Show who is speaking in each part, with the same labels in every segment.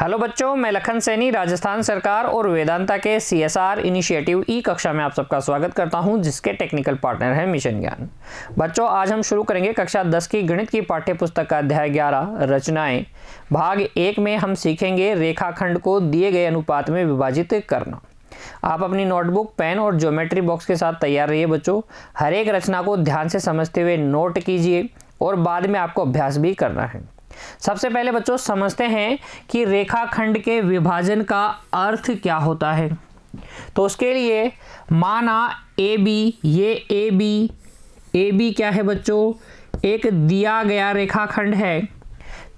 Speaker 1: Hello बच्चों, मैं लखन सैनी राजस्थान सरकार और वेदांता के CSR इनिशिएटिव ई कक्षा में आप सबका स्वागत करता हूं, जिसके टेक्निकल पार्टनर हैं मिशन ज्ञान। बच्चों, आज हम शुरू करेंगे कक्षा 10 की गणित की पाठ्य पुस्तक का अध्याय 11 रचनाएं। भाग 1 में हम सीखेंगे रेखाखंड को दिए गए अनुपात में विभाजित करना। आप अपनी नोटबुक, पेन और ज्योमेट्री बॉक्स के साथ तैयार रहिए बच्चों। हर एक रचना को ध्यान से समझते हुए नोट कीजिए और बाद में आपको अभ्यास भी करना है। सबसे पहले बच्चों समझते हैं कि रेखाखंड के विभाजन का अर्थ क्या होता है। तो उसके लिए माना AB, ये AB क्या है बच्चों? एक दिया गया रेखाखंड है।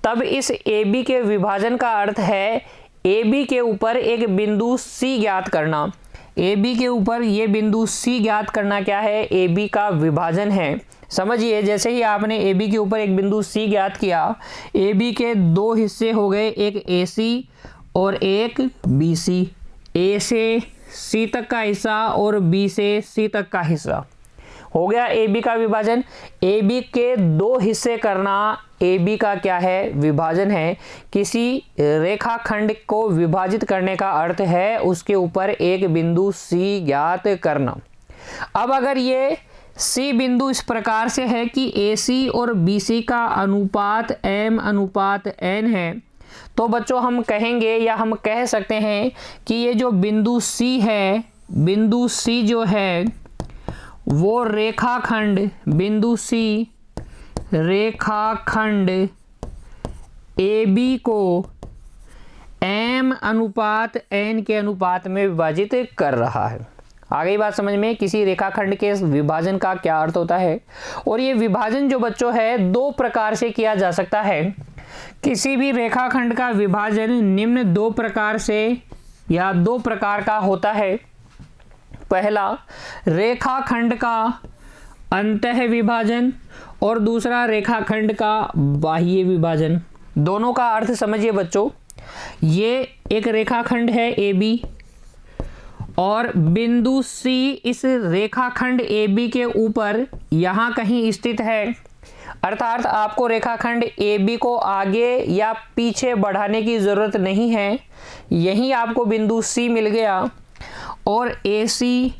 Speaker 1: तब इस AB के विभाजन का अर्थ है AB के ऊपर एक बिंदु C ज्ञात करना। AB के ऊपर ये बिंदु C ज्ञात करना क्या है? AB का विभाजन है। समझिए, जैसे ही आपने AB के ऊपर एक बिंदु C ज्ञात किया, AB के दो हिस्से हो गए, एक AC और एक BC। A से C तक का हिस्सा और B से C तक का हिस्सा हो गया AB का विभाजन। AB के दो हिस्से करना AB का क्या है? विभाजन है। किसी रेखाखंड को विभाजित करने का अर्थ है उसके ऊपर एक बिंदु C ज्ञात करना। अब अगर ये C बिंदु इस प्रकार से है कि AC और BC का अनुपात M/N है, तो बच्चों हम कहेंगे या हम कह सकते हैं कि ये जो बिंदु C है, बिंदु C जो है वो रेखाखंड बिंदु C रेखाखंड AB को M/N के अनुपात में विभाजित कर रहा है। आ गई बात समझ में? किसी रेखाखंड के विभाजन का क्या अर्थ होता है। और ये विभाजन जो बच्चों है दो प्रकार से किया जा सकता है। किसी भी रेखाखंड का विभाजन निम्न दो प्रकार से या दो प्रकार का होता है। पहला, रेखाखंड का अंतः विभाजन और दूसरा रेखाखंड का बाह्य विभाजन। दोनों का अर्थ समझिए बच्चों। ये एक रेखाखंड है AB और बिंदु C इस रेखाखंड AB के ऊपर यहाँ कहीं स्थित है। अर्थात आपको रेखाखंड AB को आगे या पीछे बढ़ाने की ज़रूरत नहीं है, यहीं आपको बिंदु C मिल गया और AC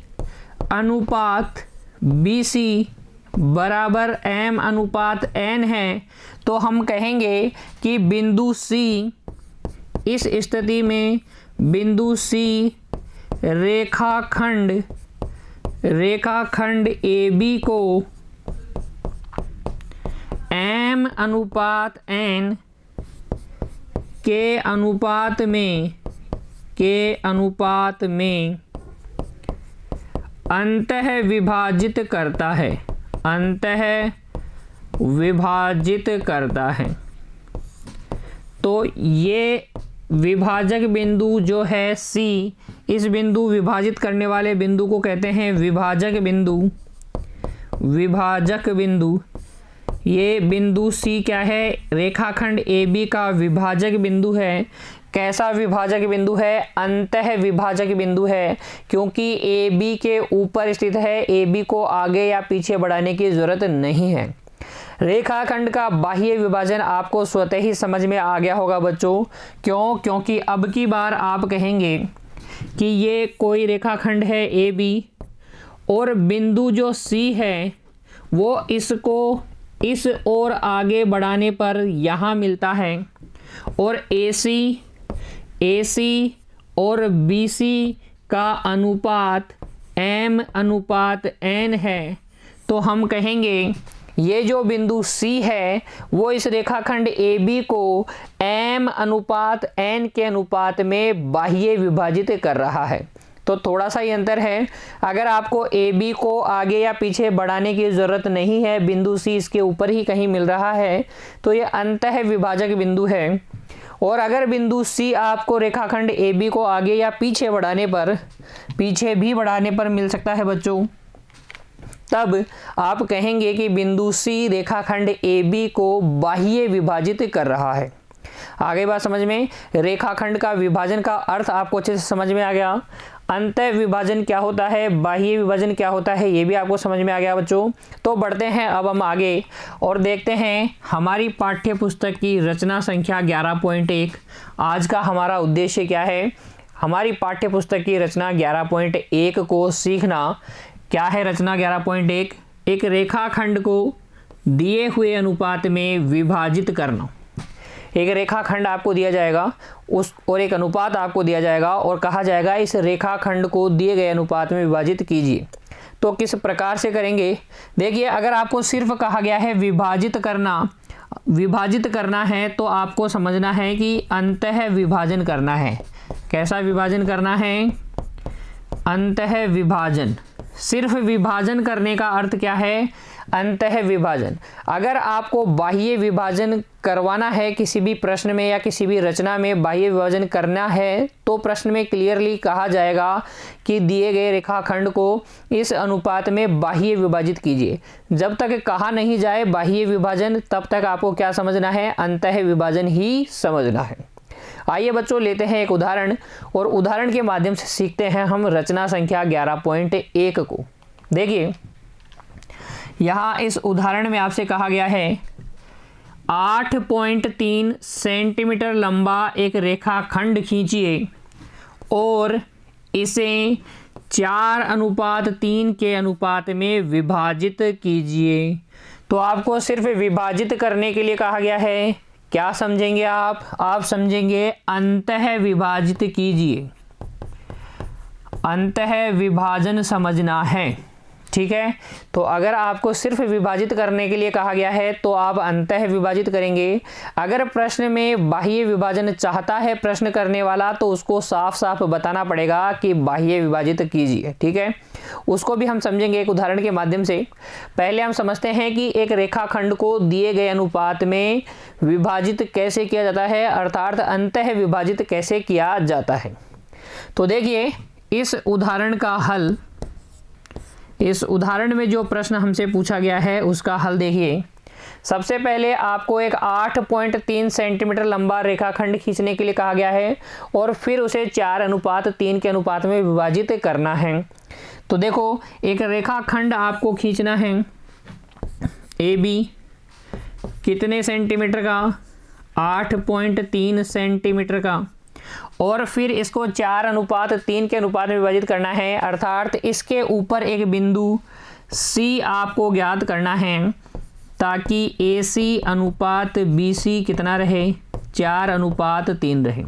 Speaker 1: अनुपात BC बराबर M/N है। तो हम कहेंगे कि बिंदु C, इस स्थिति में बिंदु C रेखाखंड AB को M/N के अनुपात में अंतः विभाजित करता है। तो ये विभाजक बिंदु जो है C, इस बिंदु विभाजित करने वाले बिंदु को कहते हैं विभाजक बिंदु। ये बिंदु C क्या है? रेखाखंड AB का विभाजक बिंदु है। कैसा विभाजक बिंदु है? अंतः विभाजक बिंदु है, क्योंकि AB के ऊपर स्थित है। AB को आगे या पीछे बढ़ाने की जरूरत नहीं है। रेखाखंड का बाह्य विभाजन आपको स्वतः ही समझ में आ गया होगा बच्चों। क्यों? क्योंकि अब की बार आप कहेंगे कि ये कोई रेखाखंड है AB और बिंदु जो C है वो इसको इस ओर आगे बढ़ाने पर यहाँ मिलता है और AC और BC का अनुपात M/N है। तो हम कहेंगे ये जो बिंदु C है वो इस रेखाखंड AB को M/N के अनुपात में बाह्य विभाजित कर रहा है। तो थोड़ा सा ही अंतर है। अगर आपको AB को आगे या पीछे बढ़ाने की ज़रूरत नहीं है, बिंदु C इसके ऊपर ही कहीं मिल रहा है, तो ये अंतः विभाजक बिंदु है। और अगर बिंदु C आपको रेखाखंड AB को आगे या पीछे भी बढ़ाने पर मिल सकता है बच्चों, तब आप कहेंगे कि बिंदु C रेखाखंड AB को बाह्य विभाजित कर रहा है। आगे बात समझ में? रेखाखंड का विभाजन का अर्थ आपको अच्छे से समझ में आ गया। अंतः विभाजन क्या होता है, बाह्य विभाजन क्या होता है, ये भी आपको समझ में आ गया बच्चों। तो बढ़ते हैं अब हम आगे और देखते हैं हमारी पाठ्य पुस्तक की रचना संख्या 11.1। आज का हमारा उद्देश्य क्या है, हमारी पाठ्य पुस्तक की रचना 11.1 को सीखना। क्या है रचना 11.1? एक रेखाखंड को दिए हुए अनुपात में विभाजित करना। एक रेखाखंड आपको दिया जाएगा उस और एक अनुपात आपको दिया जाएगा और कहा जाएगा इस रेखाखंड को दिए गए अनुपात में विभाजित कीजिए। तो किस प्रकार से करेंगे? देखिए, अगर आपको सिर्फ कहा गया है विभाजित करना है तो आपको समझना है कि अंतः विभाजन करना है। कैसा विभाजन करना है? अंतः विभाजन। सिर्फ विभाजन करने का अर्थ क्या है? अंतः विभाजन। अगर आपको बाह्य विभाजन करवाना है किसी भी प्रश्न में या किसी भी रचना में बाह्य विभाजन करना है तो प्रश्न में क्लियरली कहा जाएगा कि दिए गए रेखाखंड को इस अनुपात में बाह्य विभाजित कीजिए। जब तक कहा नहीं जाए बाह्य विभाजन तब तक आपको क्या समझना है? अंतः विभाजन ही समझना है। आइए बच्चों लेते हैं एक उदाहरण और उदाहरण के माध्यम से सीखते हैं हम रचना संख्या 11.1 को। देखिए, यहाँ इस उदाहरण में आपसे कहा गया है 8.3 सेंटीमीटर लंबा एक रेखाखंड खींचिए और इसे 4:3 के अनुपात में विभाजित कीजिए। तो आपको सिर्फ विभाजित करने के लिए कहा गया है। क्या समझेंगे आप समझेंगे अंतः विभाजित कीजिए। अंतः विभाजन समझना है, ठीक है। तो अगर आपको सिर्फ विभाजित करने के लिए कहा गया है तो आप अंतः विभाजित करेंगे। अगर प्रश्न में बाह्य विभाजन चाहता है प्रश्न करने वाला तो उसको साफ साफ बताना पड़ेगा कि बाह्य विभाजित कीजिए, ठीक है। उसको भी हम समझेंगे एक उदाहरण के माध्यम से। पहले हम समझते हैं कि एक रेखाखंड को दिए गए अनुपात में विभाजित कैसे किया जाता है, अर्थात अंतः विभाजित कैसे किया जाता है। तो देखिए, इस उदाहरण का हल, इस उदाहरण में जो प्रश्न हमसे पूछा गया है उसका हल देखिए। सबसे पहले आपको एक 8.3 सेंटीमीटर लंबा रेखाखंड खींचने के लिए कहा गया है और फिर उसे 4:3 के अनुपात में विभाजित करना है। तो देखो, एक रेखाखंड आपको खींचना है AB, कितने सेंटीमीटर का? 8.3 सेंटीमीटर का, और फिर इसको 4:3 के अनुपात में विभाजित करना है, अर्थात इसके ऊपर एक बिंदु C आपको ज्ञात करना है ताकि AC अनुपात BC कितना रहे? 4:3 रहे।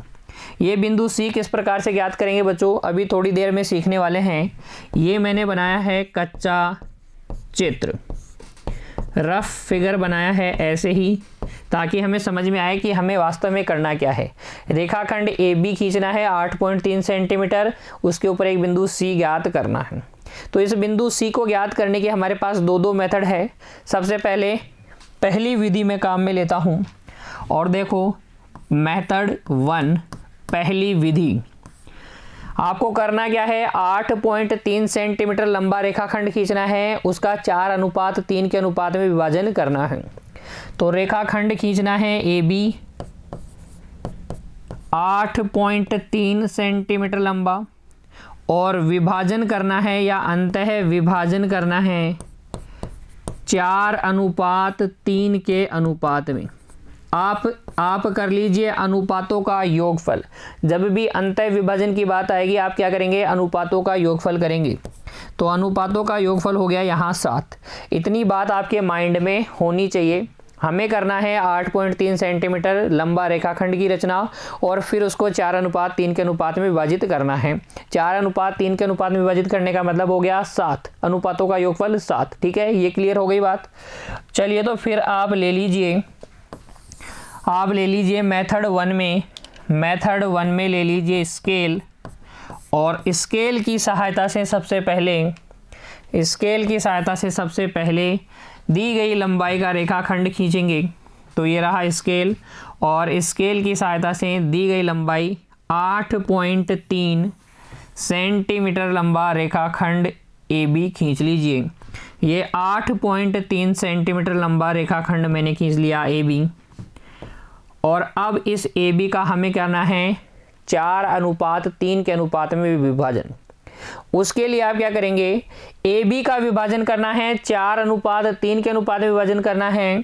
Speaker 1: ये बिंदु C किस प्रकार से ज्ञात करेंगे बच्चों, अभी थोड़ी देर में सीखने वाले हैं। ये मैंने बनाया है कच्चा चित्र, रफ फिगर बनाया है ऐसे ही, ताकि हमें समझ में आए कि हमें वास्तव में करना क्या है। रेखाखंड AB खींचना है 8.3 सेंटीमीटर, उसके ऊपर एक बिंदु C ज्ञात करना है। तो इस बिंदु C को ज्ञात करने के हमारे पास दो मेथड है। सबसे पहले पहली विधि में काम में लेता हूँ और देखो, मेथड 1, पहली विधि। आपको करना क्या है? 8.3 सेंटीमीटर लंबा रेखाखंड खींचना है, उसका 4:3 के अनुपात में विभाजन करना है। तो रेखाखंड खींचना है AB, 8.3 सेंटीमीटर लंबा, और विभाजन करना है या अंतः विभाजन करना है 4:3 के अनुपात में। आप कर लीजिए अनुपातों का योगफल। जब भी अंतः विभाजन की बात आएगी आप क्या करेंगे? अनुपातों का योगफल करेंगे। तो अनुपातों का योगफल हो गया यहाँ 7। इतनी बात आपके माइंड में होनी चाहिए। हमें करना है 8.3 सेंटीमीटर लंबा रेखाखंड की रचना और फिर उसको 4:3 के अनुपात में विभाजित करना है। 4:3 के अनुपात में विभाजित करने का मतलब हो गया 7, अनुपातों का योगफल 7। ठीक है, ये क्लियर हो गई बात। चलिए, तो फिर आप ले लीजिए मेथड 1 में ले लीजिए स्केल, और स्केल की सहायता से सबसे पहले दी गई लंबाई का रेखाखंड खींचेंगे। तो ये रहा स्केल, और स्केल की सहायता से दी गई लंबाई 8.3 सेंटीमीटर लंबा रेखाखंड AB खींच लीजिए। ये 8.3 सेंटीमीटर लंबा रेखाखंड मैंने खींच लिया AB, और अब इस AB का हमें करना है 4:3 के अनुपात में विभाजन। उसके लिए आप क्या करेंगे, ए बी का विभाजन करना है 4:3 के अनुपात में विभाजन करना है।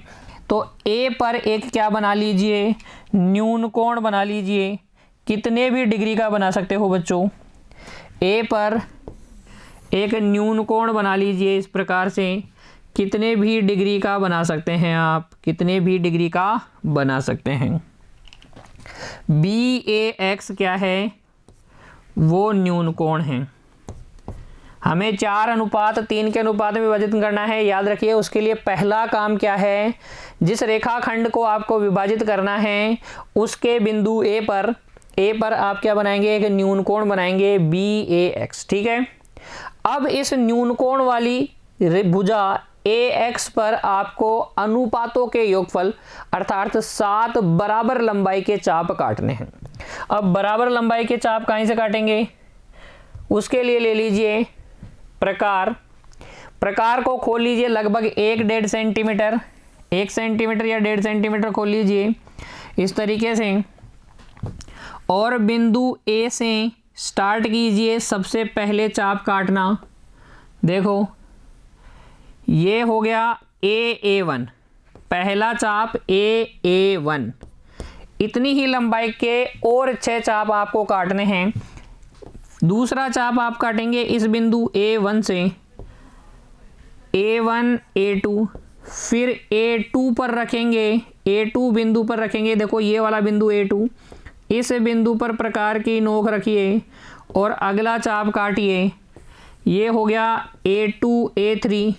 Speaker 1: तो ए पर एक क्या बना लीजिए, न्यून कोण बना लीजिए। कितने भी डिग्री का बना सकते हो बच्चों, ए पर एक न्यून कोण बना लीजिए इस प्रकार से। कितने भी डिग्री का बना सकते हैं आप, कितने भी डिग्री का बना सकते हैं। बी ए एक्स क्या है, वो न्यून कोण है। हमें 4:3 के अनुपात में विभाजित करना है। याद रखिए उसके लिए पहला काम क्या है, जिस रेखाखंड को आपको विभाजित करना है उसके बिंदु ए पर आप क्या बनाएंगे, एक न्यून कोण बनाएंगे बी ए एक्स। ठीक है, अब इस न्यून कोण वाली भुजा ए एक्स पर आपको अनुपातों के योगफल अर्थात 7 बराबर लंबाई के चाप काटने हैं। अब बराबर लंबाई के चाप कहीं से काटेंगे, उसके लिए ले लीजिए प्रकार को खोल लीजिए, लगभग 1.5 सेंटीमीटर, 1 सेंटीमीटर या 1.5 सेंटीमीटर खोल लीजिए इस तरीके से। और बिंदु ए से स्टार्ट कीजिए सबसे पहले चाप काटना। देखो ये हो गया A1, पहला चाप A1। इतनी ही लंबाई के और 6 चाप आपको काटने हैं। दूसरा चाप आप काटेंगे इस बिंदु A1 से, A1 A2, फिर A2 पर रखेंगे, A2 बिंदु पर रखेंगे। देखो ये वाला बिंदु A2, इस बिंदु पर प्रकार की नोक रखिए और अगला चाप काटिए। ये हो गया A2 A3।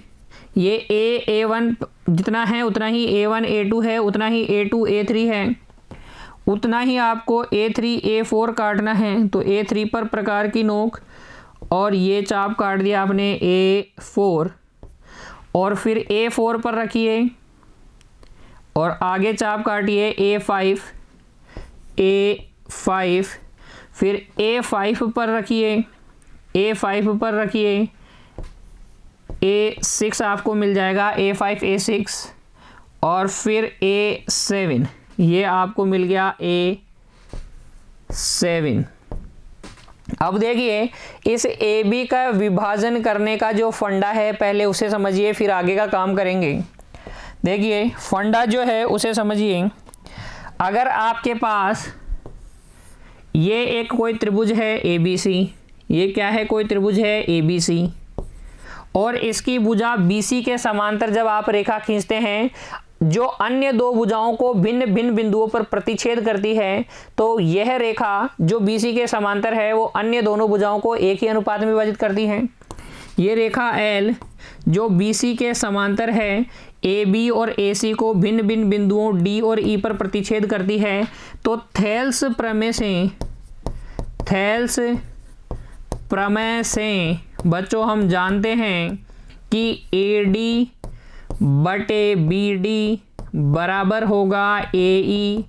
Speaker 1: ये A1 जितना है उतना ही A1 A2 है, उतना ही A2 A3 है, उतना ही आपको A3 A4 काटना है। तो A3 पर प्रकार की नोक और ये चाप काट दिया आपने A4, और फिर A4 पर रखिए और आगे चाप काटिए A5, फिर A5 पर रखिए, A5 पर रखिए, A6 आपको मिल जाएगा, A5 A6, और फिर A7, ये आपको मिल गया A7। अब देखिए इस AB का विभाजन करने का जो फंडा है पहले उसे समझिए, फिर आगे का काम करेंगे। देखिए फंडा जो है उसे समझिए। अगर आपके पास ये एक कोई त्रिभुज है ABC, ये क्या है, कोई त्रिभुज है ABC, और इसकी भुजा BC के समांतर जब आप रेखा खींचते हैं जो अन्य दो भुजाओं को भिन्न भिन्न बिंदुओं पर प्रतिच्छेद करती है, तो यह रेखा जो BC के समांतर है वो अन्य दोनों भुजाओं को एक ही अनुपात में विभाजित करती है। ये रेखा L जो BC के समांतर है AB और AC को भिन्न भिन्न बिंदुओं D और E पर प्रतिच्छेद करती है। तो थेल्स प्रमेय से बच्चों हम जानते हैं कि AD बटे BD बराबर होगा AE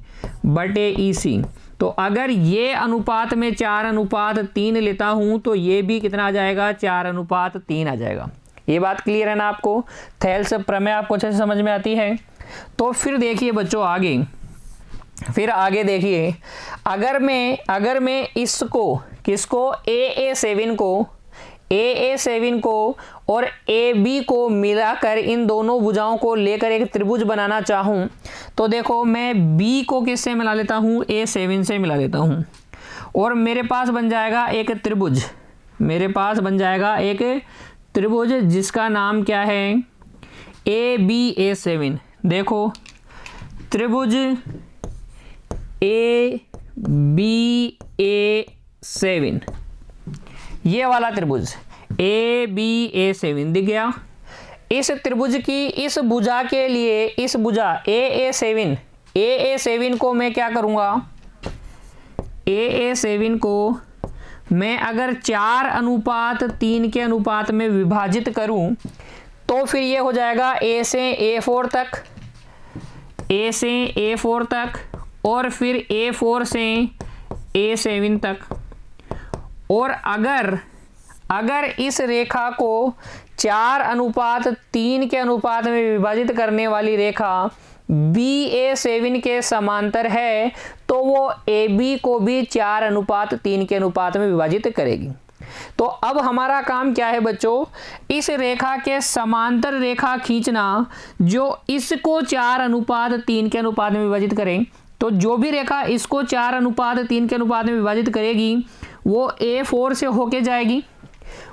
Speaker 1: बटे EC। तो अगर ये अनुपात में 4:3 लेता हूं तो ये भी कितना आ जाएगा, 4:3 आ जाएगा। ये बात क्लियर है ना आपको, थेल्स प्रमेय आपको अच्छे से समझ में आती है। तो फिर देखिए बच्चों आगे देखिए, अगर मैं इसको किसको AA7 को और AB को मिलाकर इन दोनों भुजाओं को लेकर एक त्रिभुज बनाना चाहूं तो देखो मैं B को किससे मिला लेता हूं, A7 से मिला लेता हूं, और मेरे पास बन जाएगा एक त्रिभुज, जिसका नाम क्या है, ABA7। देखो त्रिभुज ABA7, ये वाला त्रिभुज ABA7 दिख गया। इस त्रिभुज की इस भुजा के लिए, इस भुजा AA7 को मैं क्या करूंगा, AA7 को मैं अगर 4:3 के अनुपात में विभाजित करूं तो फिर ये हो जाएगा A से A4 तक और फिर A4 से A7 तक। और अगर इस रेखा को 4:3 के अनुपात में विभाजित करने वाली रेखा BA7 के समांतर है तो वो AB को भी 4:3 के अनुपात में विभाजित करेगी। तो अब हमारा काम क्या है बच्चों, इस रेखा के समांतर रेखा खींचना जो इसको 4:3 के अनुपात में विभाजित करें। तो जो भी रेखा इसको 4:3 के अनुपात में विभाजित करेगी वो A4 से होके जाएगी,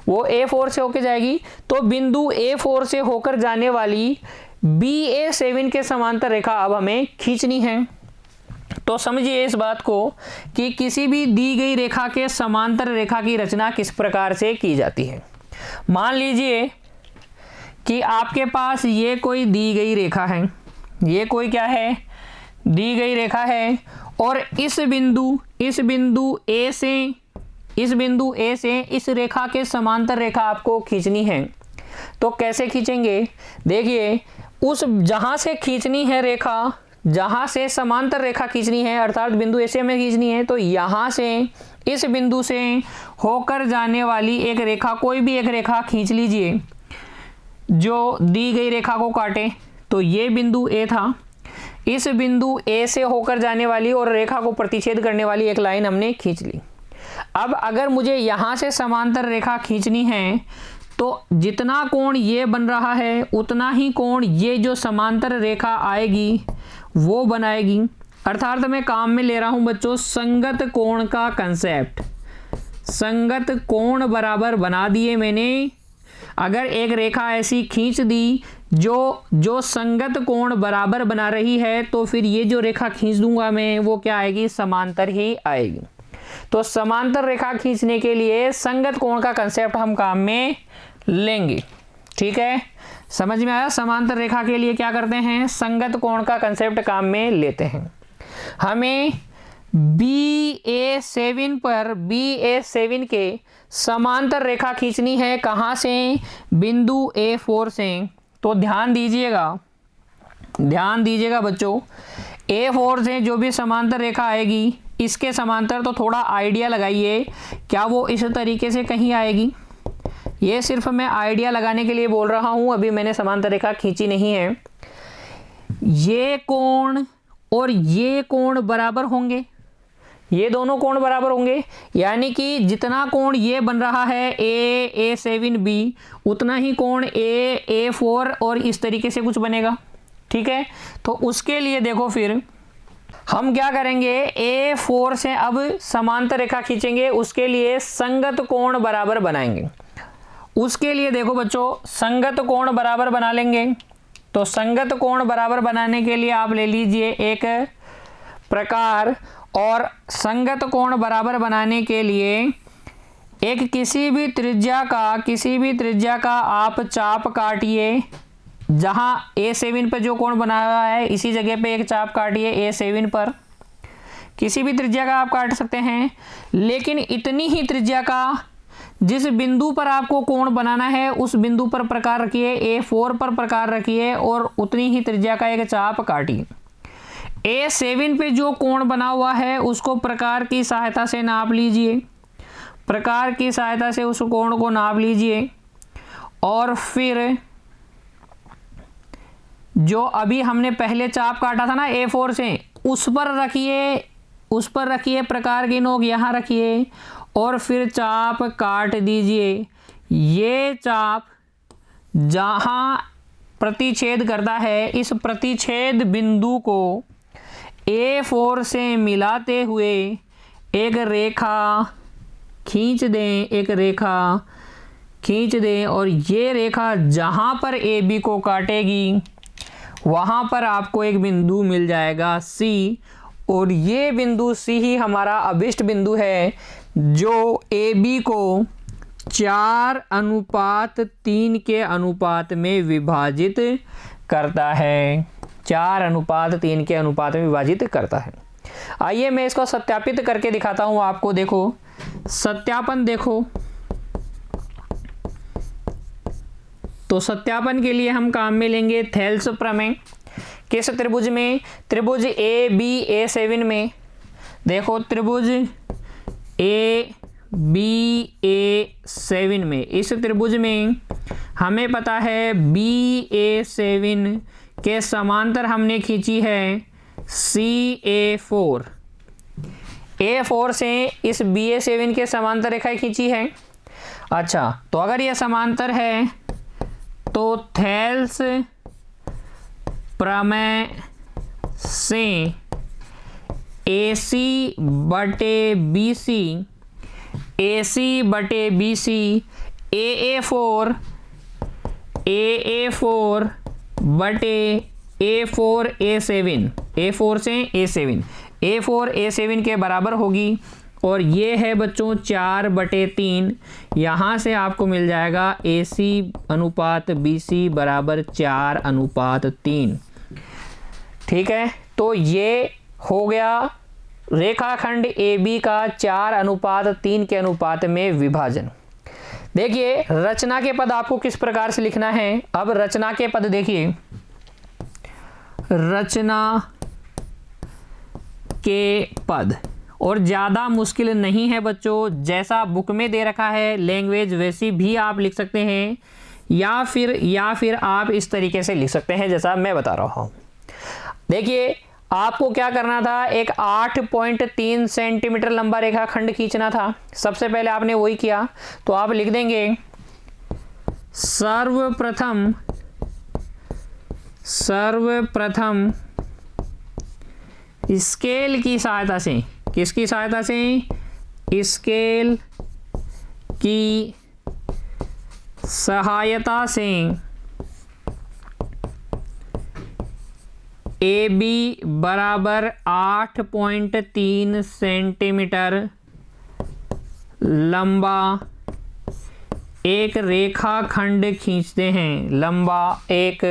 Speaker 1: वो A4 से होके जाएगी। तो बिंदु A4 से होकर जाने वाली BA7 के समांतर रेखा अब हमें खींचनी है। तो समझिए इस बात को कि किसी भी दी गई रेखा के समांतर रेखा की रचना किस प्रकार से की जाती है। मान लीजिए कि आपके पास ये कोई दी गई रेखा है, ये कोई क्या है, दी गई रेखा है, और इस बिंदु A से इस रेखा के समांतर रेखा आपको खींचनी है। तो कैसे खींचेंगे, देखिए उस जहां से खींचनी है रेखा, जहां से समांतर रेखा खींचनी है अर्थात बिंदु A से हमें खींचनी है, तो यहां से इस बिंदु से होकर जाने वाली एक रेखा, कोई भी एक रेखा खींच लीजिए जो दी गई रेखा को काटे। तो ये बिंदु A था, इस बिंदु A से होकर जाने वाली और रेखा को प्रतिच्छेद करने वाली एक लाइन हमने खींच ली। अब अगर मुझे यहां से समांतर रेखा खींचनी है तो जितना कोण ये बन रहा है उतना ही कोण ये जो समांतर रेखा आएगी वो बनाएगी। अर्थात मैं काम में ले रहा हूं बच्चों संगत कोण का कंसेप्ट। संगत कोण बराबर बना दिए मैंने। अगर एक रेखा ऐसी खींच दी जो संगत कोण बराबर बना रही है तो फिर ये जो रेखा खींच दूंगा मैं वो क्या आएगी, समांतर ही आएगी। तो समांतर रेखा खींचने के लिए संगत कोण का कंसेप्ट हम काम में लेंगे। ठीक है, समझ में आया। समांतर रेखा के लिए क्या करते हैं, संगत कोण का कंसेप्ट काम में लेते हैं। हमें BA7 के समांतर रेखा खींचनी है, कहां से, बिंदु A4 से। तो ध्यान दीजिएगा बच्चों, A4 से जो भी समांतर रेखा आएगी इसके समांतर, तो थोड़ा आइडिया लगाइए, क्या वो इस तरीके से कहीं आएगी। ये सिर्फ मैं आइडिया लगाने के लिए बोल रहा हूं, अभी मैंने समांतर रेखा खींची नहीं है। ये कोण और ये कोण बराबर होंगे, ये दोनों कोण बराबर होंगे, यानी कि जितना कोण ये बन रहा है A7B उतना ही कोण A4 और इस तरीके से कुछ बनेगा। ठीक है, तो उसके लिए देखो फिर हम क्या करेंगे, A4 से अब समांतर रेखा खींचेंगे, उसके लिए संगत कोण बराबर बनाएंगे। उसके लिए देखो बच्चों संगत कोण बराबर बना लेंगे। तो संगत कोण बराबर बनाने के लिए आप ले लीजिए एक प्रकार, और संगत कोण बराबर बनाने के लिए एक किसी भी त्रिज्या का आप चाप काटिए। जहां A7 पर जो कोण बनाया है इसी जगह पे एक चाप काटिए A7 पर। किसी भी त्रिज्या का आप काट सकते हैं, लेकिन इतनी ही त्रिज्या का जिस बिंदु पर आपको कोण बनाना है उस बिंदु पर प्रकार रखिए, A4 पर प्रकार रखिए और उतनी ही त्रिज्या का एक चाप काटिए। A7 पे जो कोण बना हुआ है उसको प्रकार की सहायता से नाप लीजिए, प्रकार की सहायता से उस कोण को नाप लीजिए, और फिर जो अभी हमने पहले चाप काटा था ना A4 से, उस पर रखिए प्रकार की नोक यहाँ रखिए और फिर चाप काट दीजिए। ये चाप जहाँ प्रतिच्छेद करता है इस प्रतिच्छेद बिंदु को A4 से मिलाते हुए एक रेखा खींच दें, और ये रेखा जहाँ पर AB को काटेगी वहाँ पर आपको एक बिंदु मिल जाएगा C, और ये बिंदु C ही हमारा अभिष्ट बिंदु है जो AB को 4:3 के अनुपात में विभाजित करता है, 4:3 के अनुपात में विभाजित करता है। आइए मैं इसको सत्यापित करके दिखाता हूं आपको। देखो सत्यापन, देखो तो सत्यापन के लिए हम काम में लेंगे थेल्स प्रमेय। किस त्रिभुज में, त्रिभुज ABA7 में। देखो त्रिभुज ABA7 में, इस त्रिभुज में हमें पता है BA7 के समांतर हमने खींची है CA4। A4 से इस BA7 के समांतर रेखा खींची है। अच्छा, तो अगर ये समांतर है तो थेल्स प्रमेय से AC बटे BC AA4 बटे A4 से A7 के बराबर होगी। और ये है बच्चों 4/3। यहाँ से आपको मिल जाएगा AC अनुपात BC बराबर 4:3। ठीक है, तो ये हो गया रेखाखंड AB का 4:3 के अनुपात में विभाजन। देखिए रचना के पद आपको किस प्रकार से लिखना है। अब रचना के पद देखिए, रचना के पद, और ज़्यादा मुश्किल नहीं है बच्चों, जैसा बुक में दे रखा है लैंग्वेज वैसी भी आप लिख सकते हैं, या फिर आप इस तरीके से लिख सकते हैं जैसा मैं बता रहा हूँ। देखिए आपको क्या करना था, एक 8.3 सेंटीमीटर लंबा रेखाखंड खींचना था। सबसे पहले आपने वही किया, तो आप लिख देंगे सर्वप्रथम स्केल की सहायता से, किसकी सहायता से, स्केल की सहायता से AB बराबर 8.3 सेंटीमीटर लंबा एक रेखाखंड खींचते हैं। लंबा एक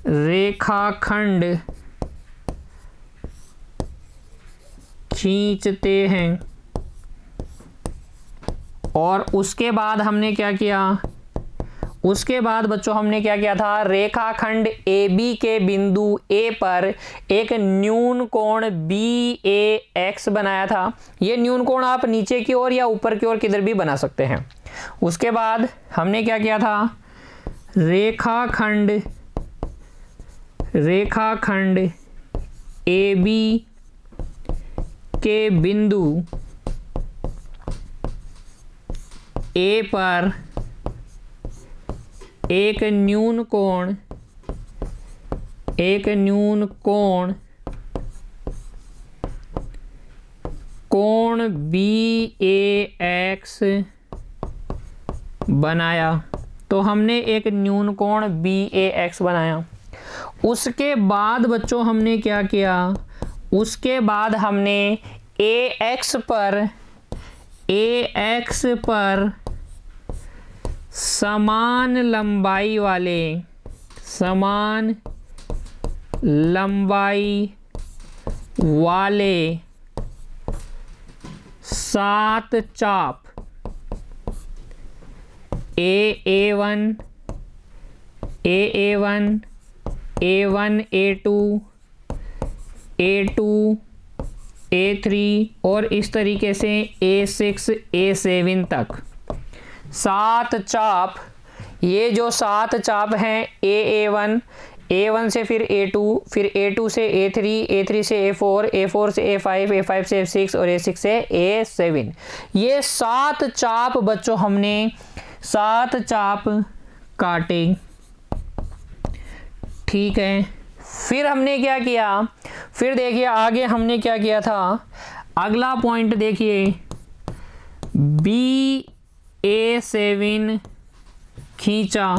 Speaker 1: रेखाखंड खींचते हैं। और उसके बाद हमने क्या किया, उसके बाद बच्चों हमने क्या किया था, रेखाखंड AB के बिंदु A पर एक न्यून कोण BAX बनाया था। ये न्यून कोण आप नीचे की ओर या ऊपर की ओर किधर भी बना सकते हैं। उसके बाद हमने क्या किया था, रेखाखंड AB के बिंदु A पर एक न्यून कोण BAX बनाया। तो हमने एक न्यून कोण BAX बनाया। उसके बाद बच्चों हमने क्या किया, उसके बाद हमने AX पर समान लंबाई वाले 7 चाप AA1, A2, A3 और इस तरीके से A6, A7 तक 7 चाप। ये जो 7 चाप हैं A1 से फिर A2, फिर A2 से A3 से A4 से A5 से A6 और A6 से A7। ये 7 चाप बच्चों हमने 7 चाप काटे। ठीक है, फिर हमने क्या किया, फिर देखिए आगे हमने क्या किया था। अगला पॉइंट देखिए, BA7 खींचा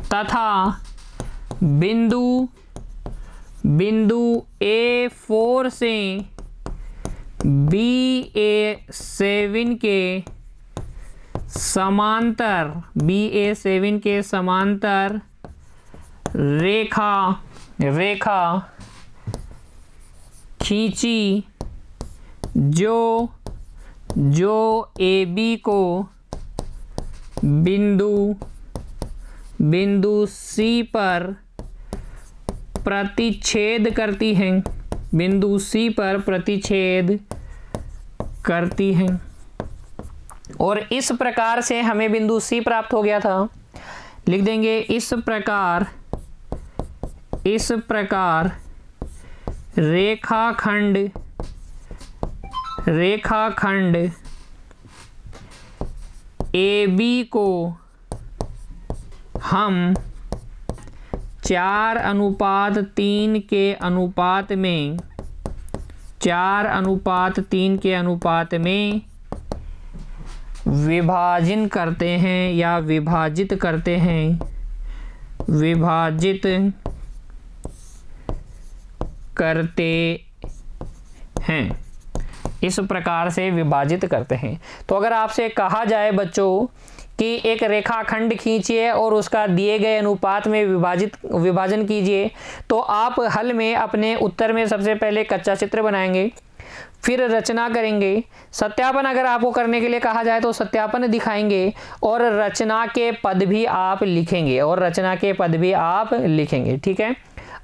Speaker 1: तथा बिंदु A4 से BA7 के समांतर रेखा खींची जो AB को बिंदु C पर प्रतिच्छेद करती हैं, और इस प्रकार से हमें बिंदु C प्राप्त हो गया था। लिख देंगे इस प्रकार रेखाखंड AB को हम 4:3 के अनुपात में 4:3 के अनुपात में विभाजन करते हैं या विभाजित करते हैं, विभाजित करते हैं, इस प्रकार से विभाजित करते हैं। तो अगर आपसे कहा जाए बच्चों कि एक रेखाखंड खींचिए और उसका दिए गए अनुपात में विभाजन कीजिए, तो आप हल में अपने उत्तर में सबसे पहले कच्चा चित्र बनाएंगे, फिर रचना करेंगे। सत्यापन अगर आपको करने के लिए कहा जाए तो सत्यापन दिखाएंगे और रचना के पद भी आप लिखेंगे, ठीक है।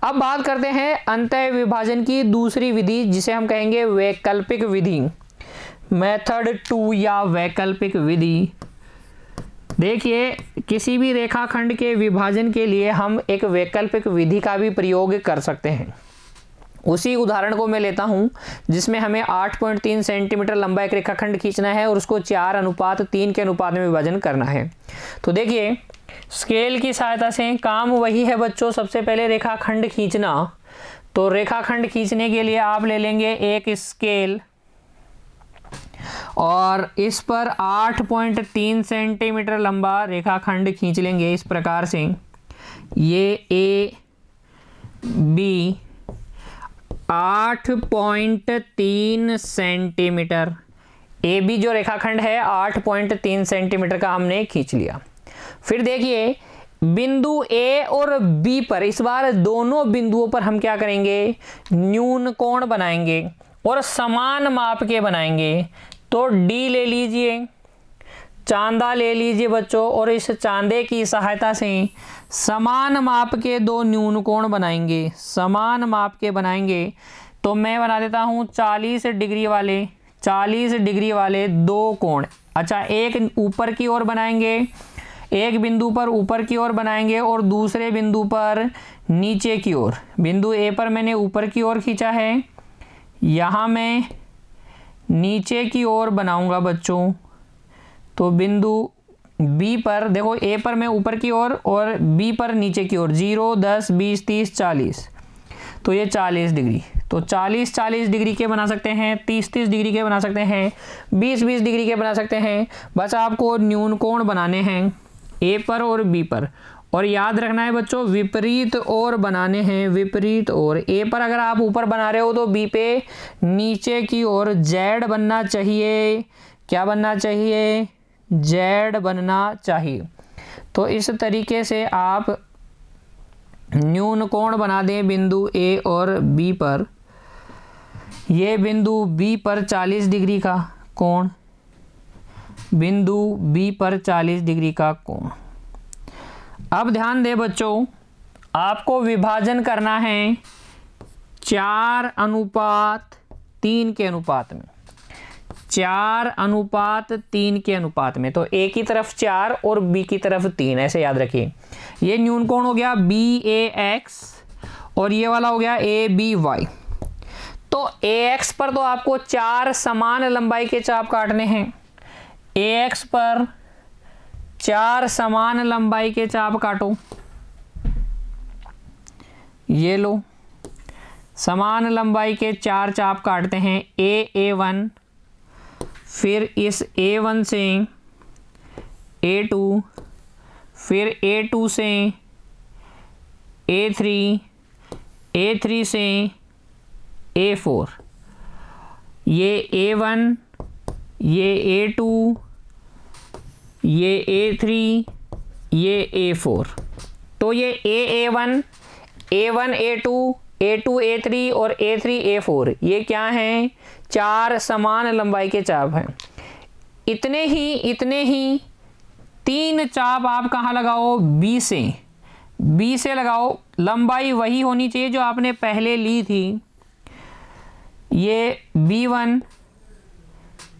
Speaker 1: अब बात करते हैं अंतः विभाजन की दूसरी विधि, जिसे हम कहेंगे वैकल्पिक विधि, मेथड 2 या वैकल्पिक विधि। देखिए, किसी भी रेखाखंड के विभाजन के लिए हम एक वैकल्पिक विधि का भी प्रयोग कर सकते हैं। उसी उदाहरण को मैं लेता हूं जिसमें हमें 8.3 सेंटीमीटर लंबा एक रेखाखंड खींचना है और उसको 4:3 के अनुपात में विभाजन करना है। तो देखिए, स्केल की सहायता से काम वही है बच्चों, सबसे पहले रेखाखंड खींचना। तो रेखाखंड खींचने के लिए आप ले लेंगे एक स्केल और इस पर 8.3 सेंटीमीटर लंबा रेखाखंड खींच लेंगे इस प्रकार से। ये AB 8.3 सेंटीमीटर, AB जो रेखाखंड है 8.3 सेंटीमीटर का हमने खींच लिया। फिर देखिए, बिंदु A और B पर, इस बार दोनों बिंदुओं पर हम क्या करेंगे, न्यून कोण बनाएंगे और समान माप के बनाएंगे। तो D ले लीजिए, चांदा ले लीजिए बच्चों, और इस चांदे की सहायता से समान माप के दो न्यून कोण बनाएंगे, समान माप के बनाएंगे। तो मैं बना देता हूँ 40 डिग्री वाले दो कोण। अच्छा, एक ऊपर की ओर बनाएंगे, एक बिंदु पर ऊपर की ओर बनाएंगे और दूसरे बिंदु पर नीचे की ओर। बिंदु A पर मैंने ऊपर की ओर खींचा है, यहाँ मैं नीचे की ओर बनाऊंगा बच्चों। तो बिंदु B पर देखो, A पर मैं ऊपर की ओर और B पर नीचे की ओर, 0, 10, 20, 30, 40, तो ये 40 डिग्री। तो 40 डिग्री के बना सकते हैं, 30 डिग्री के बना सकते हैं, 20 डिग्री के बना सकते हैं। बस आपको न्यून कोण बनाने हैं A पर और B पर, और याद रखना है बच्चों विपरीत ओर बनाने हैं, विपरीत ओर। A पर अगर आप ऊपर बना रहे हो तो B पे नीचे की ओर Z बनना चाहिए। क्या बनना चाहिए? Z बनना चाहिए। तो इस तरीके से आप न्यून कोण बना दें बिंदु A और B पर। ये बिंदु B पर 40 डिग्री का कोण, बिंदु B पर 40 डिग्री का कोण। अब ध्यान दें बच्चों, आपको विभाजन करना है 4:3 के अनुपात में, 4:3 के अनुपात में। तो A की तरफ 4 और B की तरफ 3, ऐसे याद रखिए। ये न्यून कोण हो गया BAX और ये वाला हो गया ABY। तो AX पर तो आपको 4 समान लंबाई के चाप काटने हैं। AX पर 4 समान लंबाई के चाप काटो, ये लो, समान लंबाई के 4 चाप काटते हैं। A1, फिर इस A1 से A2, फिर A2 से A3, A3 से A4। ये A1, ये A2, ये A3, ये A4। तो ये A1, A1, A2, A2, A3 और A3, A4 ये क्या हैं? 4 समान लंबाई के चाप हैं। इतने ही 3 चाप आप कहाँ लगाओ? B से लगाओ। लंबाई वही होनी चाहिए जो आपने पहले ली थी। ये B1,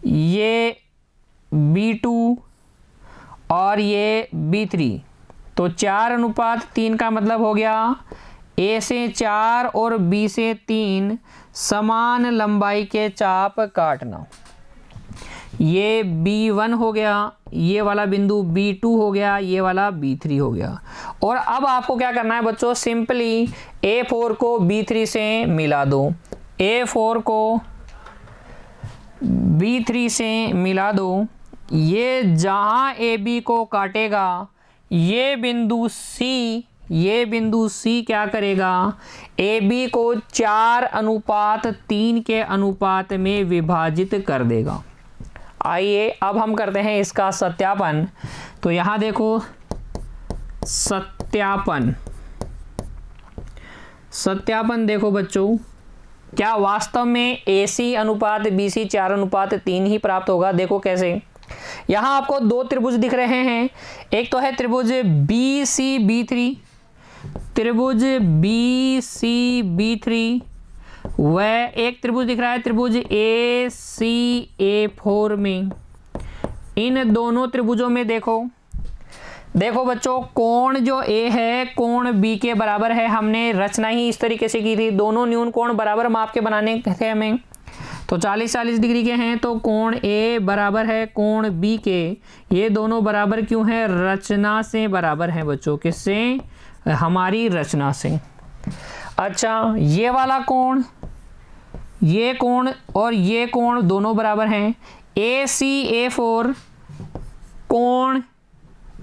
Speaker 1: ये B2 और ये B3। तो 4:3 का मतलब हो गया ए से 4 और बी से 3 समान लंबाई के चाप काटना। ये B1 हो गया, ये वाला बिंदु B2 हो गया, ये वाला B3 हो गया। और अब आपको क्या करना है बच्चों, सिंपली A4 को B3 से मिला दो, A4 को B3 से मिला दो। ये जहां AB को काटेगा ये बिंदु C क्या करेगा, AB को 4:3 के अनुपात में विभाजित कर देगा। आइए अब हम करते हैं इसका सत्यापन। तो यहाँ देखो सत्यापन देखो बच्चों, क्या वास्तव में AC अनुपात BC 4:3 ही प्राप्त होगा। देखो कैसे, यहाँ आपको दो त्रिभुज दिख रहे हैं, एक तो है त्रिभुज BCB3, त्रिभुज BCB3, वह एक त्रिभुज दिख रहा है त्रिभुज ACA4 में। इन दोनों त्रिभुजों में देखो बच्चों, कोण जो A है कोण B के बराबर है। हमने रचना ही इस तरीके से की थी, दोनों न्यून कोण बराबर माप के बनाने थे हमें, तो 40-40 डिग्री के हैं, तो कोण A बराबर है कोण B के। ये दोनों बराबर क्यों है, रचना से बराबर हैं बच्चों। किससे, हमारी रचना से। अच्छा, ये वाला कोण, ये कोण और ये कोण दोनों बराबर हैं। ACA4 कोण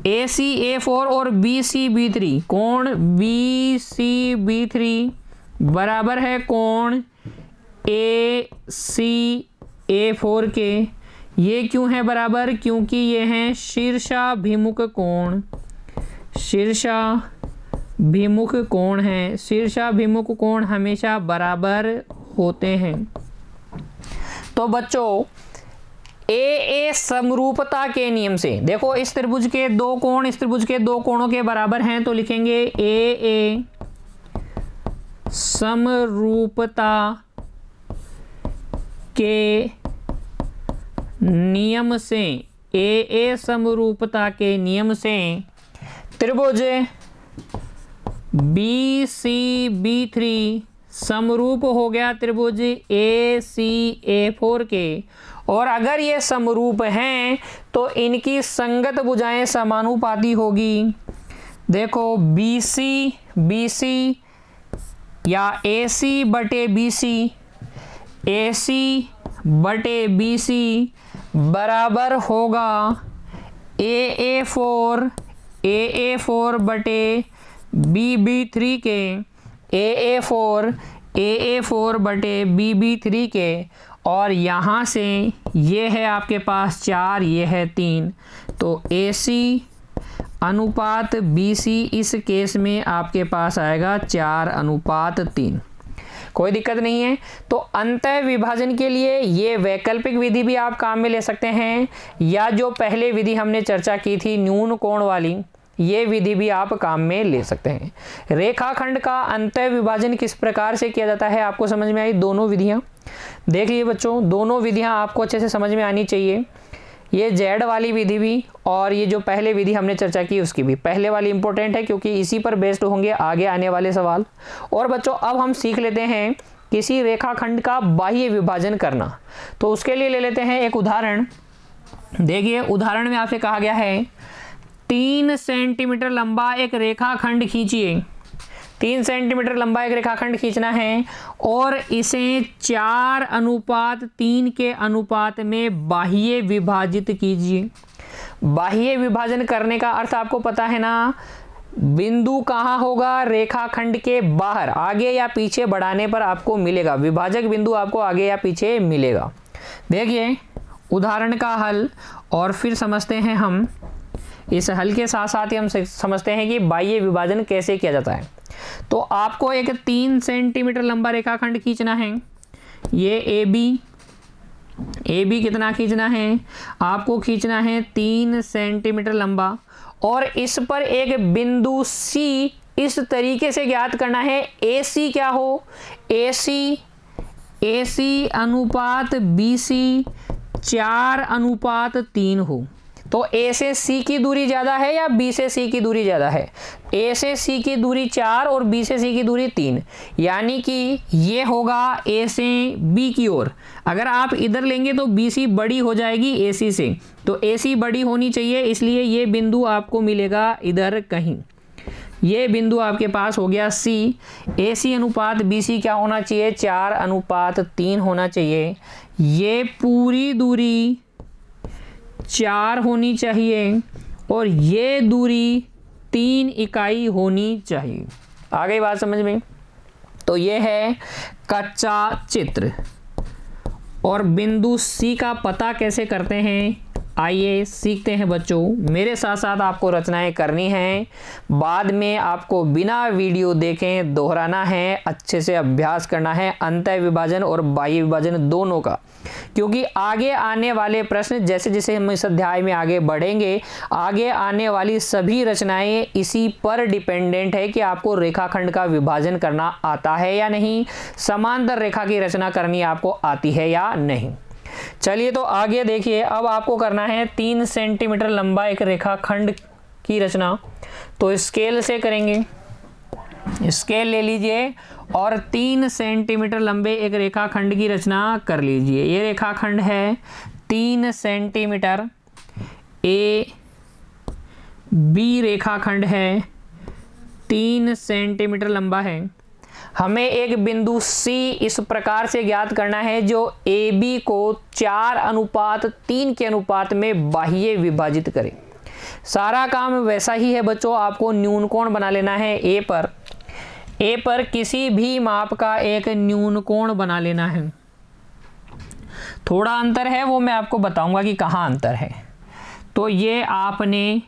Speaker 1: ACA4 और BCB3 कोण BCB3 बराबर है कोण ACA4 के। ये क्यों है बराबर, क्योंकि ये हैं शीर्षाभिमुख कोण, शीर्षाभिमुख कोण है। शीर्षाभिमुख कोण हमेशा बराबर होते हैं। तो बच्चों AA समरूपता के नियम से देखो, इस त्रिभुज के दो कोण इस त्रिभुज के दो कोणों के बराबर हैं, तो लिखेंगे AA समरूपता के नियम से, AA समरूपता के नियम से त्रिभुज BCB3 समरूप हो गया त्रिभुज ACA4 के। और अगर ये समरूप हैं तो इनकी संगत भुजाएं समानुपाती होगी। देखो BC या AC बटे BC बराबर होगा AA4 बटे BB3 के, AA4 बटे BB3 के। और यहाँ से ये है आपके पास 4, ये है 3, तो AC अनुपात BC इस केस में आपके पास आएगा 4:3। कोई दिक्कत नहीं है। तो अंतः विभाजन के लिए ये वैकल्पिक विधि भी आप काम में ले सकते हैं, या जो पहले विधि हमने चर्चा की थी न्यून कोण वाली, ये विधि भी आप काम में ले सकते हैं। रेखाखंड का अंतः विभाजन किस प्रकार से किया जाता है, आपको समझ में आई दोनों विधियां। देख लीजिए बच्चों, दोनों विधियां आपको अच्छे से समझ में आनी चाहिए। ये जेड वाली विधि भी और ये जो पहले विधि हमने चर्चा की उसकी भी। पहले वाली इंपॉर्टेंट है क्योंकि इसी पर बेस्ड होंगे आगे आने वाले सवाल। और बच्चों अब हम सीख लेते हैं किसी रेखाखंड का बाह्य विभाजन करना। तो उसके लिए ले लेते हैं एक उदाहरण। देखिए उदाहरण में आपसे कहा गया है 3 सेंटीमीटर लंबा एक रेखाखंड खींचिए। 3 सेंटीमीटर लंबा एक रेखाखंड खींचना है और इसे 4:3 के अनुपात में बाह्य विभाजित कीजिए। बाह्य विभाजन करने का अर्थ आपको पता है ना, बिंदु कहाँ होगा, रेखाखंड के बाहर, आगे या पीछे बढ़ाने पर आपको मिलेगा। विभाजक बिंदु आपको आगे या पीछे मिलेगा। देखिए उदाहरण का हल और फिर समझते हैं हम। इस हल के साथ साथ ही हम समझते हैं कि बाह्य विभाजन कैसे किया जाता है। तो आपको एक 3 सेंटीमीटर लंबा रेखाखंड खींचना है। ये AB कितना खींचना है, आपको खींचना है 3 सेंटीमीटर लंबा। और इस पर एक बिंदु C इस तरीके से ज्ञात करना है, AC क्या हो, AC अनुपात BC 4:3 हो। तो ए से सी की दूरी ज़्यादा है या बी से सी की दूरी ज़्यादा है? ए से सी की दूरी 4 और बी से सी की दूरी 3, यानी कि ये होगा ए से बी की ओर। अगर आप इधर लेंगे तो बी सी बड़ी हो जाएगी ए सी से, तो ए सी बड़ी होनी चाहिए, इसलिए ये बिंदु आपको मिलेगा इधर कहीं। ये बिंदु आपके पास हो गया सी। ए सी अनुपात बी सी क्या होना चाहिए? 4:3 होना चाहिए। ये पूरी दूरी 4 होनी चाहिए और ये दूरी 3 इकाई होनी चाहिए। आ गई बात समझ में? तो ये है कच्चा चित्र। और बिंदु सी का पता कैसे करते हैं, आइए सीखते हैं बच्चों। मेरे साथ साथ आपको रचनाएं करनी हैं, बाद में आपको बिना वीडियो देखें दोहराना है, अच्छे से अभ्यास करना है अंतः विभाजन और बाह्य विभाजन दोनों का, क्योंकि आगे आने वाले प्रश्न जैसे जैसे हम इस अध्याय में आगे बढ़ेंगे, आगे आने वाली सभी रचनाएं इसी पर डिपेंडेंट है कि आपको रेखाखंड का विभाजन करना आता है या नहीं, समांतर रेखा की रचना करनी आपको आती है या नहीं। चलिए तो आगे देखिए, अब आपको करना है 3 सेंटीमीटर लंबा एक रेखाखंड की रचना। तो स्केल से करेंगे, स्केल ले लीजिए और 3 सेंटीमीटर लंबे एक रेखाखंड की रचना कर लीजिए। ये रेखाखंड है 3 सेंटीमीटर, ए बी रेखाखंड है 3 सेंटीमीटर लंबा है। हमें एक बिंदु C इस प्रकार से ज्ञात करना है जो AB को 4:3 के अनुपात में बाह्य विभाजित करे। सारा काम वैसा ही है बच्चों, आपको न्यून कोण बना लेना है A पर किसी भी माप का एक न्यून कोण बना लेना है। थोड़ा अंतर है, वो मैं आपको बताऊंगा कि कहाँ अंतर है। तो ये आपने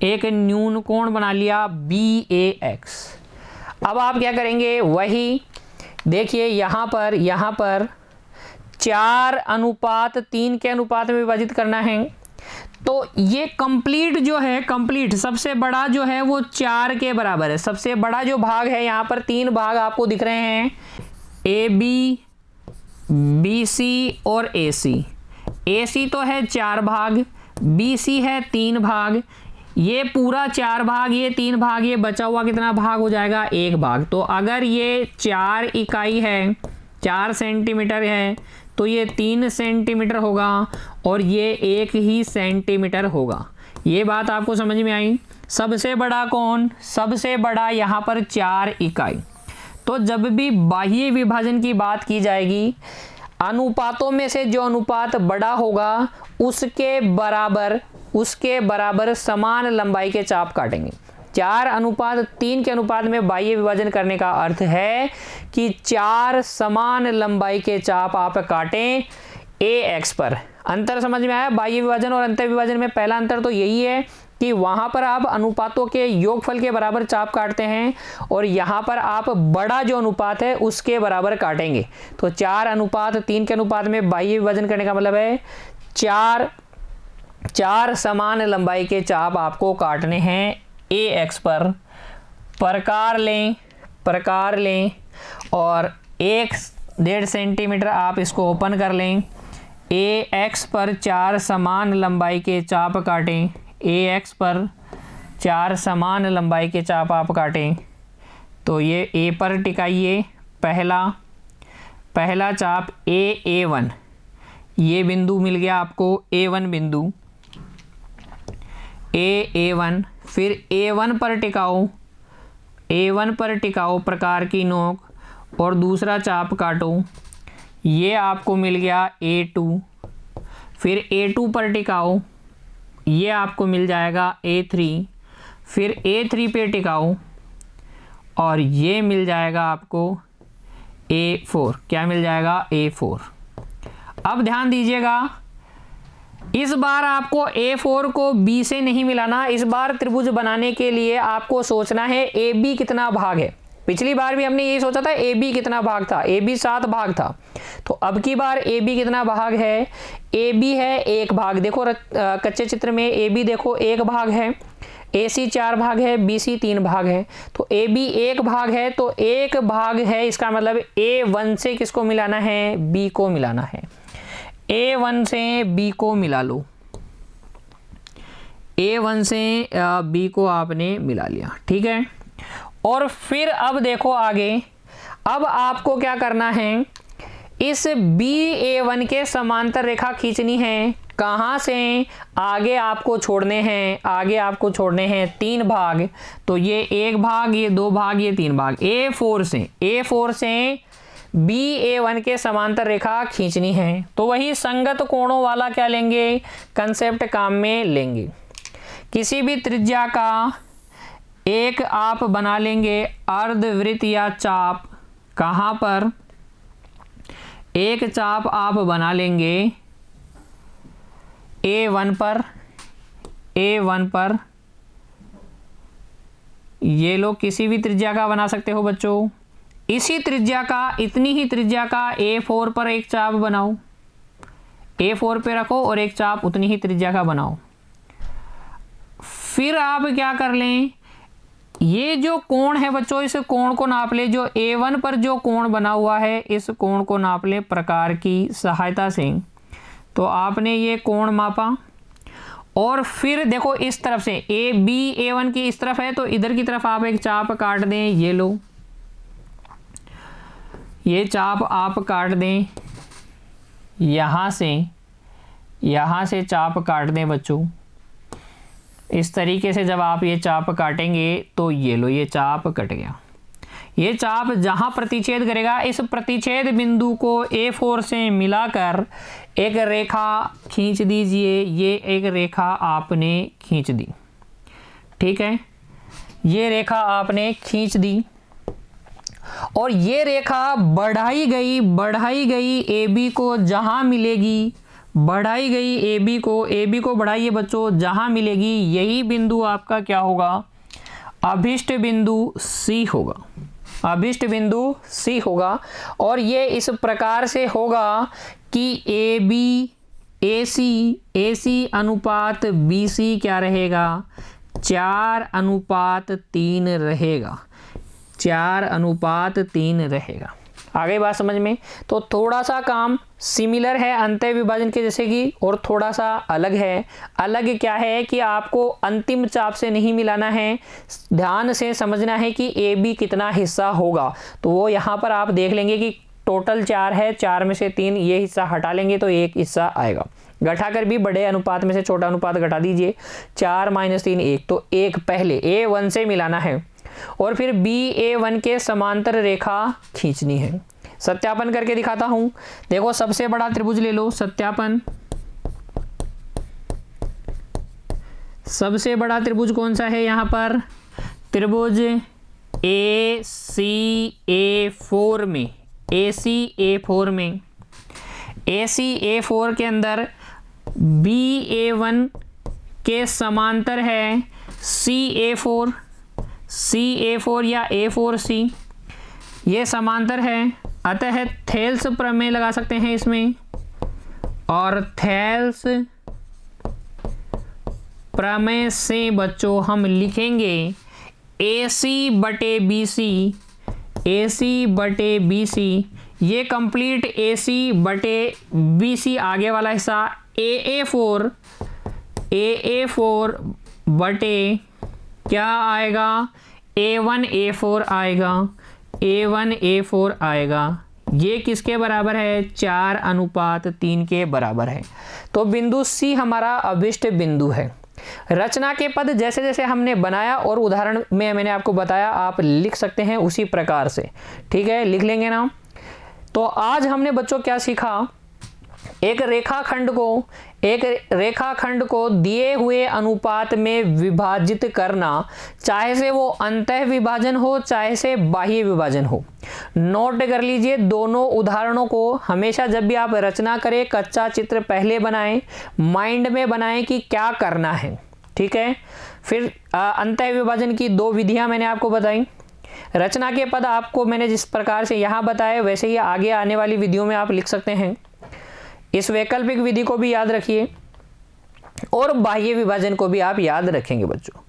Speaker 1: एक न्यून कोण बना लिया BAX। अब आप क्या करेंगे, वही देखिए यहाँ पर 4:3 के अनुपात में विभाजित करना है। तो ये कंप्लीट जो है, कंप्लीट सबसे बड़ा जो है वो 4 के बराबर है। सबसे बड़ा जो भाग है, यहाँ पर 3 भाग आपको दिख रहे हैं, AB, BC और AC। AC तो है 4 भाग, BC है 3 भाग, ये पूरा 4 भाग, ये 3 भाग, ये बचा हुआ कितना भाग हो जाएगा? 1 भाग। तो अगर ये 4 इकाई है, 4 सेंटीमीटर है, तो ये 3 सेंटीमीटर होगा और ये 1 ही सेंटीमीटर होगा। ये बात आपको समझ में आई? सबसे बड़ा कौन? सबसे बड़ा यहाँ पर 4 इकाई। तो जब भी बाह्य विभाजन की बात की जाएगी, अनुपातों में से जो अनुपात बड़ा होगा उसके बराबर समान लंबाई के चाप काटेंगे। 4:3 के अनुपात में बाह्य विभाजन करने का अर्थ है कि 4 समान लंबाई के चाप आप काटें AX पर। अंतर समझ में आया? बाह्य विभाजन और अंतर विभाजन में पहला अंतर तो यही है कि वहां पर आप अनुपातों के योगफल के बराबर चाप काटते हैं और यहाँ पर आप बड़ा जो अनुपात है उसके बराबर काटेंगे। तो 4:3 के अनुपात में बाह्य विभाजन करने का मतलब है 4 समान लंबाई के चाप आपको काटने हैं AX पर। प्रकार लें और 1.5 सेंटीमीटर आप इसको ओपन कर लें। AX पर 4 समान लंबाई के चाप काटें। AX पर 4 समान लंबाई के चाप आप काटें। तो ये A पर टिकाइए। पहला चाप A1, ये बिंदु मिल गया आपको A1 बिंदु, A1। फिर A1 पर टिकाओ प्रकार की नोक और दूसरा चाप काटो, ये आपको मिल गया A2। फिर A2 पर टिकाओ, ये आपको मिल जाएगा A3। फिर A3 पे टिकाओ और ये मिल जाएगा आपको A4। क्या मिल जाएगा? A4। अब ध्यान दीजिएगा, इस बार आपको A4 को B से नहीं मिलाना। इस बार त्रिभुज बनाने के लिए आपको सोचना है AB कितना भाग है। पिछली बार भी हमने यही सोचा था AB कितना भाग था, AB 7 भाग था। तो अब की बार AB कितना भाग है? AB है 1 भाग। देखो कच्चे चित्र में AB देखो 1 भाग है, AC 4 भाग है, BC 3 भाग है। तो AB 1 भाग है, तो 1 भाग है, इसका मतलब A1 से किसको मिलाना है? B को मिलाना है। A1 से B को मिला लो। A1 से B को आपने मिला लिया, ठीक है। और फिर अब देखो आगे, अब आपको क्या करना है, इस BA1 के समांतर रेखा खींचनी है। कहाँ से? आगे आपको छोड़ने हैं, आगे आपको छोड़ने हैं 3 भाग, तो ये 1 भाग, ये 2 भाग, ये 3 भाग। A4 से BA1 के समांतर रेखा खींचनी है, तो वही संगत कोणों वाला क्या लेंगे, कंसेप्ट काम में लेंगे। किसी भी त्रिज्या का एक आप बना लेंगे अर्धवृत्त या चाप। कहाँ पर? एक चाप आप बना लेंगे A1 पर, ये लोग किसी भी त्रिज्या का बना सकते हो बच्चों। इसी त्रिज्या का, इतनी ही त्रिज्या का A4 पर एक चाप बनाओ, A4 पे रखो और एक चाप उतनी ही त्रिज्या का बनाओ। फिर आप क्या कर लें, ये जो कोण है बच्चों, इस कोण को नाप ले। जो A1 पर जो कोण बना हुआ है, इस कोण को नाप ले प्रकार की सहायता से। तो आपने ये कोण मापा और फिर देखो इस तरफ से A1 की इस तरफ है, तो इधर की तरफ आप एक चाप काट दें। ये लो, ये चाप आप काट दें, यहाँ से चाप काट दें बच्चों। इस तरीके से जब आप ये चाप काटेंगे तो ये लो, ये चाप कट गया। ये चाप जहाँ प्रतिच्छेद करेगा, इस प्रतिच्छेद बिंदु को A4 से मिलाकर एक रेखा खींच दीजिए। ये एक रेखा आपने खींच दी, ठीक है। ये रेखा आपने खींच दी और ये रेखा बढ़ाई गई AB को जहाँ मिलेगी, बढ़ाई गई AB को बढ़ाइए बच्चों, जहाँ मिलेगी यही बिंदु आपका क्या होगा, अभिष्ट बिंदु C होगा, अभिष्ट बिंदु C होगा। और ये इस प्रकार से होगा कि AC अनुपात BC क्या रहेगा, 4:3 रहेगा, 4:3 रहेगा। आ गई बात समझ में? तो थोड़ा सा काम सिमिलर है अंतः विभाजन के जैसे कि, और थोड़ा सा अलग है। अलग क्या है कि आपको अंतिम चाप से नहीं मिलाना है, ध्यान से समझना है कि AB कितना हिस्सा होगा। तो वो यहाँ पर आप देख लेंगे कि टोटल 4 है, 4 में से 3 ये हिस्सा हटा लेंगे तो 1 हिस्सा आएगा। घटाकर भी बड़े अनुपात में से छोटा अनुपात घटा दीजिए, 4 - 3 1, तो 1 पहले A1 से मिलाना है और फिर BA1 के समांतर रेखा खींचनी है। सत्यापन करके दिखाता हूं। देखो सबसे बड़ा त्रिभुज ले लो, सत्यापन। सबसे बड़ा त्रिभुज कौन सा है यहाँ पर? त्रिभुज ACA4 में, ACA4 के अंदर BA1 के समांतर है CA4 या A4C, ये समांतर है। अतः थेल्स प्रमेय लगा सकते हैं इसमें, और थेल्स प्रमेय से बच्चों हम लिखेंगे AC/BC, ये कंप्लीट AC/BC आगे वाला हिस्सा AA4 क्या आएगा, A1A4 आएगा। ये किसके बराबर है? 4:3 के बराबर है। तो बिंदु C हमारा अभिष्ट बिंदु है। रचना के पद जैसे जैसे हमने बनाया और उदाहरण में मैंने आपको बताया, आप लिख सकते हैं उसी प्रकार से, ठीक है, लिख लेंगे ना। तो आज हमने बच्चों क्या सीखा, एक रेखाखंड को दिए हुए अनुपात में विभाजित करना, चाहे से वो अंतः विभाजन हो चाहे से बाह्य विभाजन हो। नोट कर लीजिए दोनों उदाहरणों को। हमेशा जब भी आप रचना करें, कच्चा चित्र पहले बनाएं, माइंड में बनाएं कि क्या करना है, ठीक है। फिर अंतः विभाजन की 2 विधियां मैंने आपको बताई। रचना के पद आपको मैंने जिस प्रकार से यहाँ बताए वैसे ही आगे आने वाली विधियों में आप लिख सकते हैं। इस वैकल्पिक विधि को भी याद रखिए और बाह्य विभाजन को भी आप याद रखेंगे बच्चों।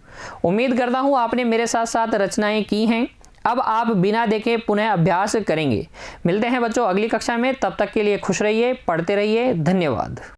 Speaker 1: उम्मीद करता हूँ आपने मेरे साथ साथ रचनाएं की हैं। अब आप बिना देखे पुनः अभ्यास करेंगे। मिलते हैं बच्चों अगली कक्षा में, तब तक के लिए खुश रहिए, पढ़ते रहिए। धन्यवाद।